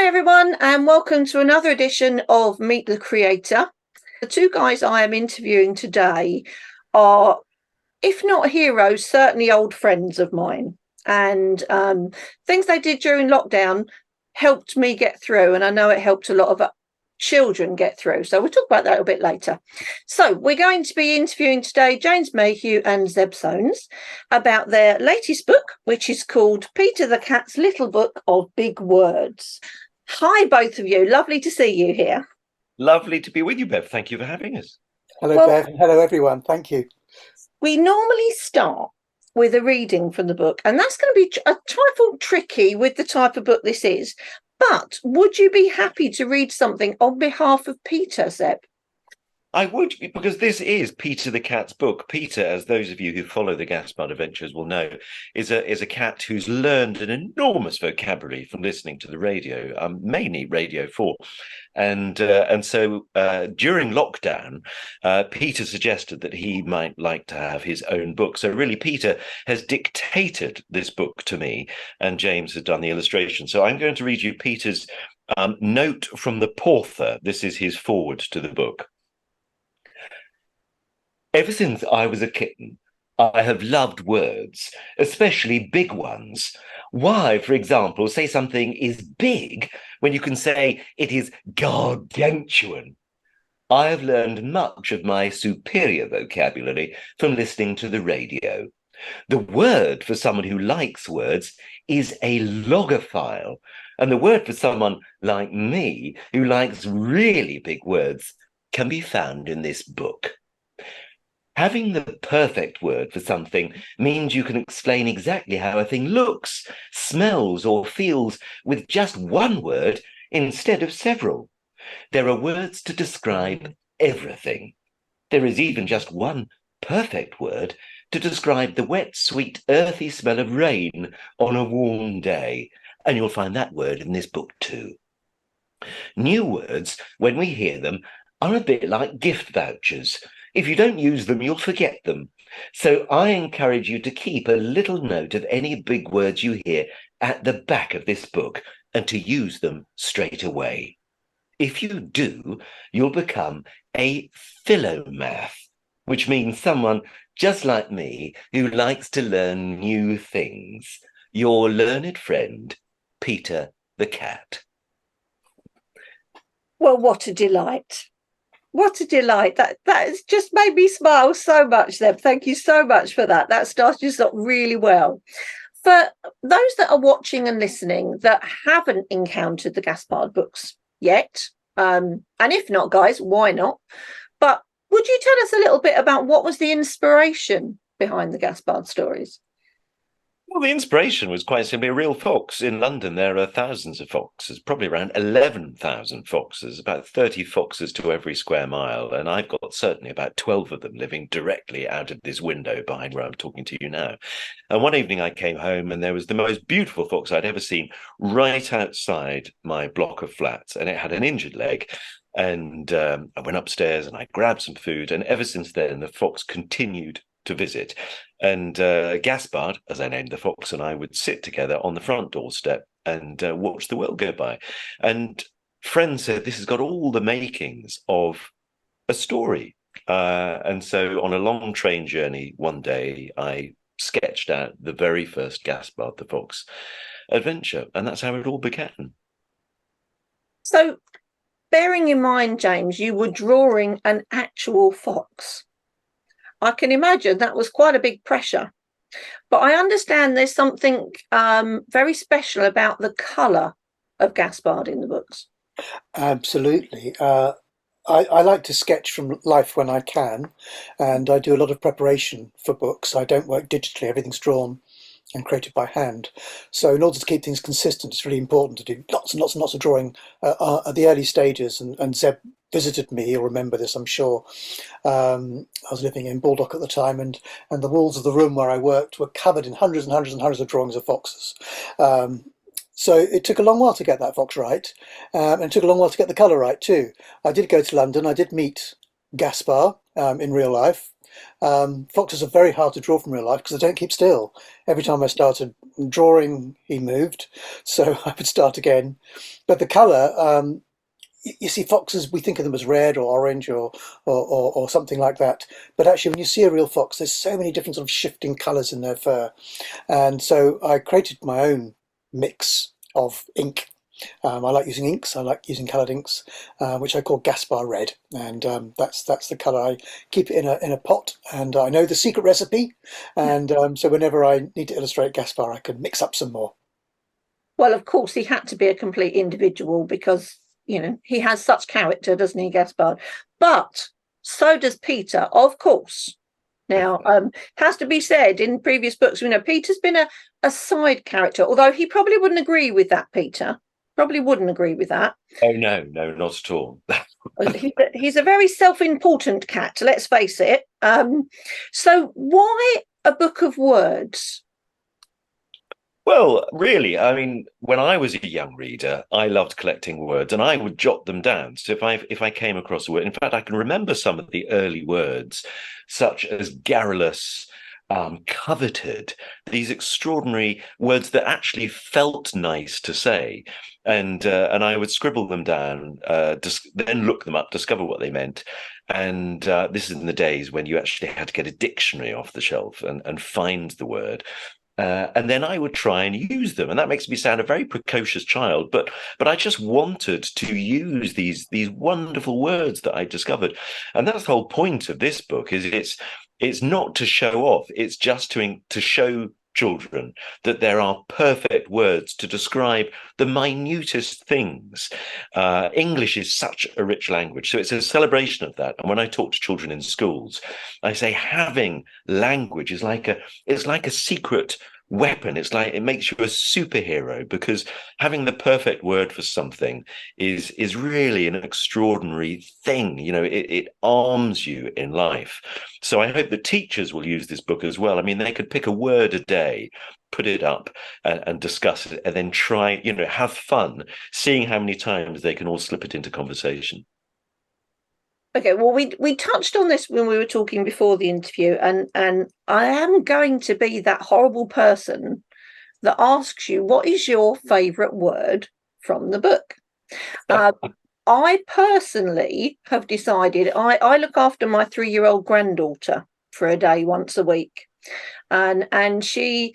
everyone, and welcome to another edition of Meet the Creator. The two guys I am interviewing today are, if not heroes, certainly old friends of mine. And things they did during lockdown helped me get through, and I know it helped a lot of children get through. So we'll talk about that a bit later. So we're going to be interviewing today James Mayhew and Zeb Soanes about their latest book, which is called Peter the Cat's Little Book of Big Words. Hi, both of you. Lovely to see you here. Lovely to be with you, Bev. Thank you for having us. Hello, Bev. Hello, everyone. Thank you. We normally start with a reading from the book, and that's going to be a trifle tricky with the type of book this is. But would you be happy to read something on behalf of Peter, Zeb? I would, because this is Peter the Cat's book. Peter, as those of you who follow the Gaspard adventures will know, is a cat who's learned an enormous vocabulary from listening to the radio, mainly Radio 4. And so during lockdown, Peter suggested that he might like to have his own book. So really, Peter has dictated this book to me, and James has done the illustration. So I'm going to read you Peter's note from the Porther. This is his foreword to the book. Ever since I was a kitten, I have loved words, especially big ones. Why, for example, say something is big when you can say it is gargantuan? I have learned much of my superior vocabulary from listening to the radio. The word for someone who likes words is a logophile, and the word for someone like me who likes really big words can be found in this book. Having the perfect word for something means you can explain exactly how a thing looks, smells, or feels with just one word instead of several. There are words to describe everything. There is even just one perfect word to describe the wet, sweet, earthy smell of rain on a warm day, and you'll find that word in this book too. New words, when we hear them, are a bit like gift vouchers. If you don't use them, you'll forget them. So I encourage you to keep a little note of any big words you hear at the back of this book and to use them straight away. If you do, you'll become a philomath, which means someone just like me who likes to learn new things. Your learned friend, Peter the Cat. Well, what a delight. What a delight. That has just made me smile so much, Zeb. Thank you so much for that. That started us off really well. For those that are watching and listening that haven't encountered the Gaspard books yet, and if not, guys, why not? But would you tell us a little bit about what was the inspiration behind the Gaspard stories? Well, the inspiration was quite simply a real fox. In London, there are thousands of foxes, probably around 11,000 foxes, about 30 foxes to every square mile. And I've got certainly about 12 of them living directly out of this window behind where I'm talking to you now. And one evening I came home and there was the most beautiful fox I'd ever seen right outside my block of flats. And it had an injured leg. And I went upstairs and I grabbed some food. And ever since then, the fox continued to visit. And Gaspard, as I named the fox, and I would sit together on the front doorstep and watch the world go by. And friends said, this has got all the makings of a story. And so on a long train journey one day, I sketched out the very first Gaspard the Fox adventure. And that's how it all began. So bearing in mind, James, you were drawing an actual fox. I can imagine that was quite a big pressure. But I understand there's something very special about the colour of Gaspard in the books. Absolutely. I like to sketch from life when I can, and I do a lot of preparation for books. I don't work digitally, everything's drawn and created by hand. So in order to keep things consistent, it's really important to do lots and lots and lots of drawing at the early stages. And Zeb visited me, you'll remember this, I'm sure. I was living in Baldock at the time, and the walls of the room where I worked were covered in hundreds and hundreds and hundreds of drawings of foxes. So it took a long while to get that fox right, and it took a long while to get the colour right too. I did go to London, I did meet Gaspard in real life, Foxes are very hard to draw from real life because they don't keep still. Every time I started drawing, he moved, so I would start again. But the colour, you see foxes, we think of them as red or orange or something like that. But actually, when you see a real fox, there's so many different sort of shifting colours in their fur. And so I created my own mix of ink. I like using inks. I like using coloured inks, which I call Gaspar Red, and that's the colour. I keep it in a pot, and I know the secret recipe, and so whenever I need to illustrate Gaspar, I can mix up some more. Well, of course, he had to be a complete individual because, he has such character, doesn't he, Gaspard? But so does Peter, of course. Now, has to be said, in previous books, Peter's been a side character, although he probably wouldn't agree with that, Peter. Probably wouldn't agree with that. Oh, no, not at all. He's a very self-important cat, let's face it. So why a book of words? Well, really, I mean, when I was a young reader, I loved collecting words and I would jot them down. So if I came across a word, in fact, I can remember some of the early words, such as garrulous, coveted, these extraordinary words that actually felt nice to say. And I would scribble them down, then look them up, discover what they meant. And this is in the days when you actually had to get a dictionary off the shelf and find the word. And then I would try and use them, and that makes me sound a very precocious child. But I just wanted to use these wonderful words that I discovered, and that's the whole point of this book. Is it's not to show off; it's just to show children that there are perfect words to describe the minutest things. English is such a rich language, so it's a celebration of that. And when I talk to children in schools, I say having language is like a secret weapon. It's like it makes you a superhero, because having the perfect word for something is really an extraordinary thing. It arms you in life. So I hope that teachers will use this book as well. I mean, they could pick a word a day, put it up and discuss it, and then try, have fun seeing how many times they can all slip it into conversation. Okay, well, we touched on this when we were talking before the interview, and I am going to be that horrible person that asks you, what is your favourite word from the book? I personally have decided I look after my 3-year-old granddaughter for a day once a week, and she,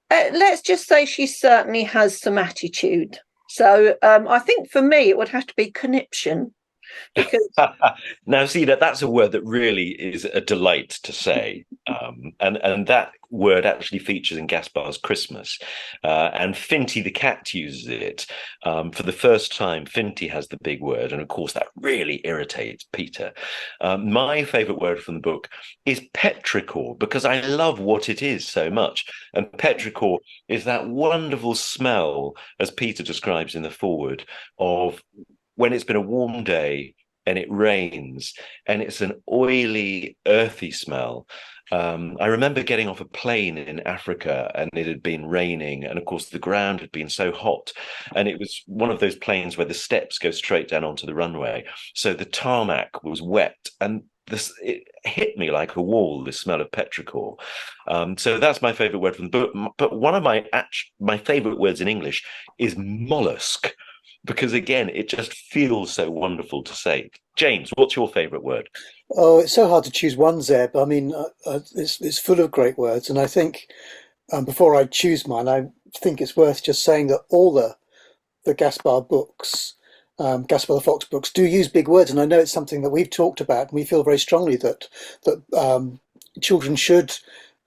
let's just say, she certainly has some attitude. So I think for me it would have to be conniption. Because now, see, that's a word that really is a delight to say, and that word actually features in Gaspar's Christmas, and Finty the cat uses it for the first time. Finty has the big word, and of course that really irritates Peter. My favourite word from the book is petrichor, because I love what it is so much. And petrichor is that wonderful smell, as Peter describes in the foreword, of when it's been a warm day and it rains and it's an oily, earthy smell. I remember getting off a plane in Africa and it had been raining, and of course the ground had been so hot, and it was one of those planes where the steps go straight down onto the runway, so the tarmac was wet, and it hit me like a wall, this smell of petrichor. So that's my favorite word from the book. But one of my favorite words in English is mollusk, because again, it just feels so wonderful to say. James, what's your favourite word? Oh, it's so hard to choose one, Zeb. I mean, it's full of great words, and I think before I choose mine, I think it's worth just saying that all the Gaspar books, Gaspar the Fox books, do use big words, and I know it's something that we've talked about, and we feel very strongly that children should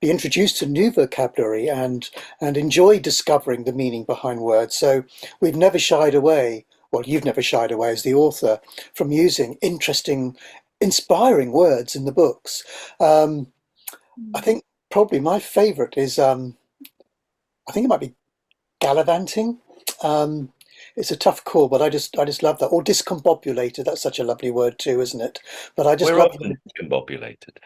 be introduced to new vocabulary and enjoy discovering the meaning behind words. So we've never shied away, well, you've never shied away as the author, from using interesting, inspiring words in the books. I think probably my favourite is, I think it might be gallivanting. It's a tough call, but I just love that. Or discombobulated. That's such a lovely word too, isn't it? But I just We're love often discombobulated.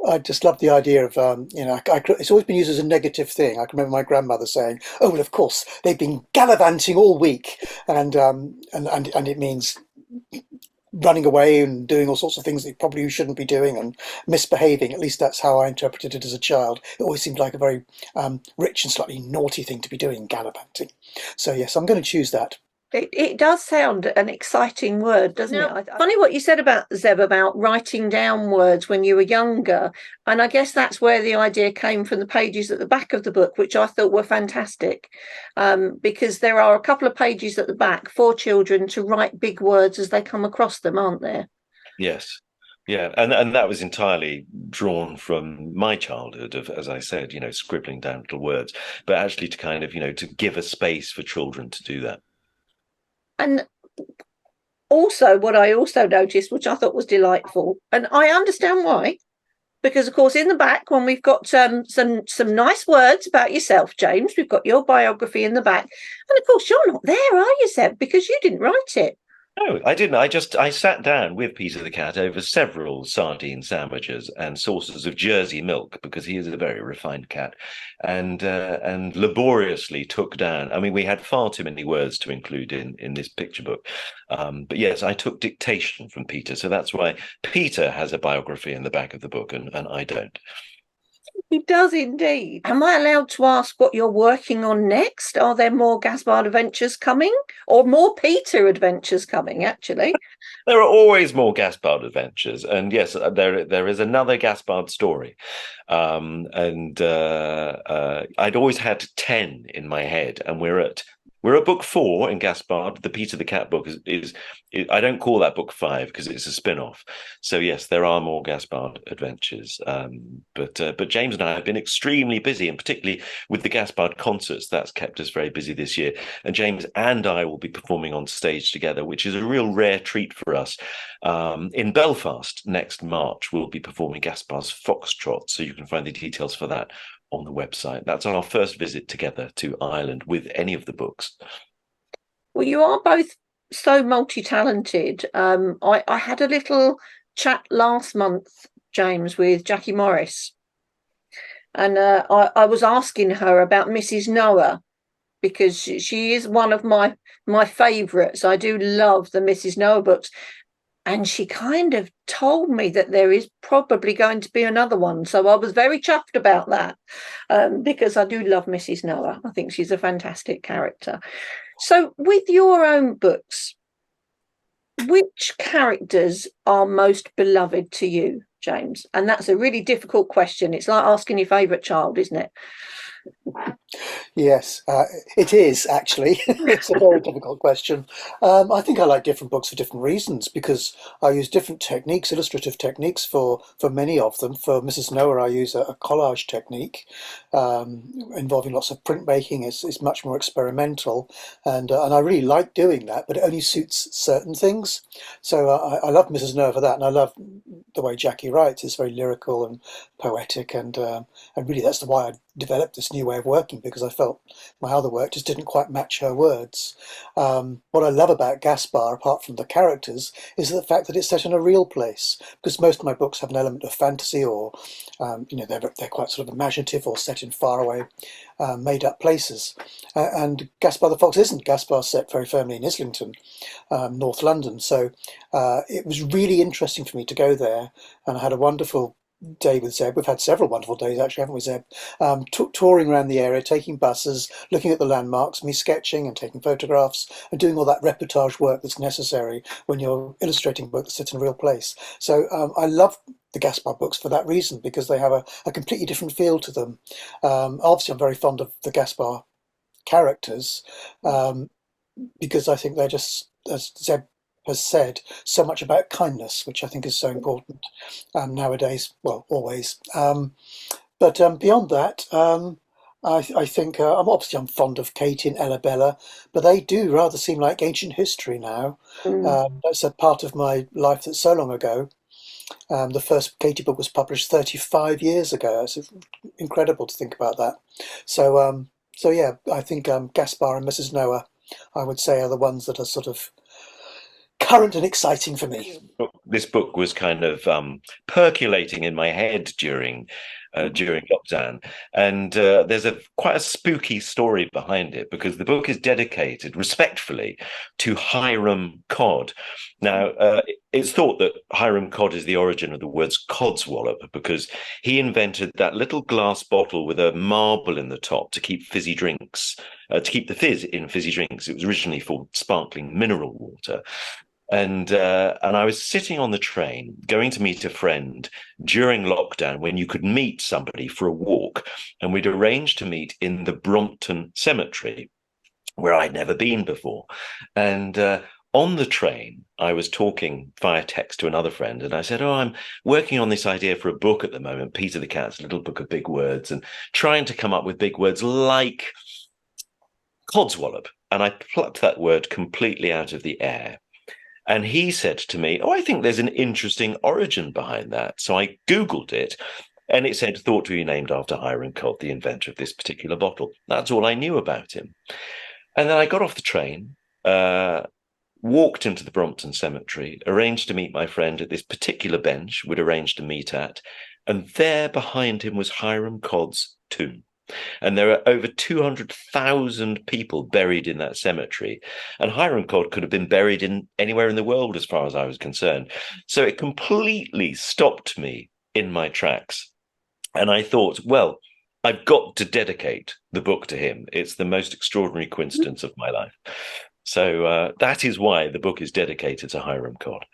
I just love the idea of, it's always been used as a negative thing. I can remember my grandmother saying, "Oh, well, of course, they've been gallivanting all week," and it means running away and doing all sorts of things that probably you shouldn't be doing and misbehaving. At least that's how I interpreted it as a child. It always seemed like a very rich and slightly naughty thing to be doing, gallivanting. So yes, I'm going to choose that. It does sound an exciting word, doesn't it? Funny what you said about Zeb, about writing down words when you were younger. And I guess that's where the idea came from, the pages at the back of the book, which I thought were fantastic, because there are a couple of pages at the back for children to write big words as they come across them, aren't there? Yes. Yeah, and that was entirely drawn from my childhood of, as I said, scribbling down little words, but actually to kind of, to give a space for children to do that. And also, what I also noticed, which I thought was delightful, and I understand why, because of course in the back, when we've got some nice words about yourself, James, we've got your biography in the back, and of course you're not there, are you, Seb? Because you didn't write it. No, I didn't. I sat down with Peter the cat over several sardine sandwiches and saucers of Jersey milk, because he is a very refined cat, and laboriously took down. I mean, we had far too many words to include in this picture book, but yes, I took dictation from Peter, so that's why Peter has a biography in the back of the book, and I don't. He does indeed. Am I allowed to ask what you're working on next? Are there more Gaspard adventures coming, or more Peter adventures coming, actually? There are always more Gaspard adventures. And yes, there is another Gaspard story. I'd always had 10 in my head, and we're at book 4 in Gaspard. The Peter the Cat book is I don't call that book 5 because it's a spin-off. So yes, there are more Gaspard adventures. But James and I have been extremely busy, and particularly with the Gaspard concerts, that's kept us very busy this year. And James and I will be performing on stage together, which is a real rare treat for us. In Belfast next March, we'll be performing Gaspard's Foxtrot. So you can find the details for that on the website. That's our first visit together to Ireland with any of the books. Well, you are both so multi-talented. I had a little chat last month, James, with Jackie Morris, and I was asking her about Mrs. Noah, because she is one of my favourites. I do love the Mrs. Noah books. And she kind of told me that there is probably going to be another one. So I was very chuffed about that, because I do love Mrs. Noah. I think she's a fantastic character. So with your own books, which characters are most beloved to you, James? And that's a really difficult question. It's like asking your favourite child, isn't it? Yes, it is actually. It's a very difficult question. I think I like different books for different reasons, because I use different techniques, illustrative techniques for many of them. For Mrs. Noah, I use a collage technique involving lots of printmaking. It's much more experimental, and I really like doing that, but it only suits certain things. So I love Mrs. Noah for that, and I love the way Jackie writes. It's very lyrical and poetic, and really that's why I developed this new way of working, because I felt my other work just didn't quite match her words. What I love about Gaspar, apart from the characters, is the fact that it's set in a real place, because most of my books have an element of fantasy, or they're quite sort of imaginative or set in faraway, made up places. And Gaspar the Fox isn't. Gaspar's set very firmly in Islington, North London. So it was really interesting for me to go there, and I had a wonderful day with Zeb. We've had several wonderful days, actually, haven't we, Zeb? Touring around the area, taking buses, looking at the landmarks, me sketching and taking photographs, and doing all that reportage work that's necessary when you're illustrating a book that sits in a real place. So I love the Gaspar books for that reason, because they have a completely different feel to them. Obviously, I'm very fond of the Gaspar characters, because I think they're just, as Zeb has said, so much about kindness, which I think is so important nowadays, well, always. But beyond that, I think I'm fond of Katie and Ellabella, but they do rather seem like ancient history now. That's a part of my life that's so long ago. The first Katie book was published 35 years ago. It's incredible to think about that. So yeah, I think Gaspar and Mrs. Noah, I would say, are the ones that are sort of current and exciting for me. this book was kind of percolating in my head during lockdown, and there's quite a spooky story behind it, because the book is dedicated respectfully to Hiram Cod. Now, it's thought that Hiram Cod is the origin of the words codswallop, because he invented that little glass bottle with a marble in the top to keep fizzy drinks, to keep the fizz in fizzy drinks. It was originally for sparkling mineral water. And I was sitting on the train going to meet a friend during lockdown, when you could meet somebody for a walk, and we'd arranged to meet in the Brompton Cemetery, where I'd never been before. And on the train, I was talking via text to another friend, and I said, "Oh, I'm working on this idea for a book at the moment, Peter the Cat's Little Book of Big Words, and trying to come up with big words like codswallop." And I plucked that word completely out of the air. And he said to me, "Oh, I think there's an interesting origin behind that." So I Googled it, and it said, "thought to be named after Hiram Cod, the inventor of this particular bottle." That's all I knew about him. And then I got off the train, walked into the Brompton Cemetery, arranged to meet my friend at this particular bench we'd arranged to meet at. And there behind him was Hiram Cod's tomb. And there are over 200,000 people buried in that cemetery. And Hiram Cod could have been buried in anywhere in the world, as far as I was concerned. So it completely stopped me in my tracks. And I thought, well, I've got to dedicate the book to him. It's the most extraordinary coincidence of my life. So that is why the book is dedicated to Hiram Cod.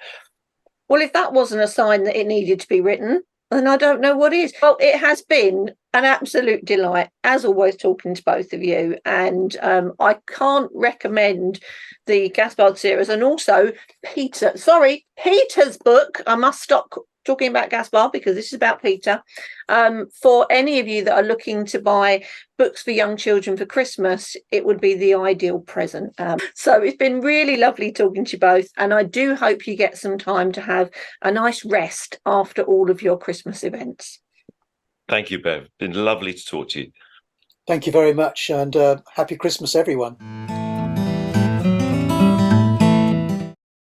Well, if that wasn't a sign that it needed to be written, then I don't know what is. Well, it has been an absolute delight, as always, talking to both of you. And I can't recommend the Gaspard series, and also Peter's book. I must stop talking about Gaspard, because this is about Peter. For any of you that are looking to buy books for young children for Christmas, it would be the ideal present. So it's been really lovely talking to you both, and I do hope you get some time to have a nice rest after all of your Christmas events. Thank you, Bev. It's been lovely to talk to you. Thank you very much, and happy Christmas, everyone.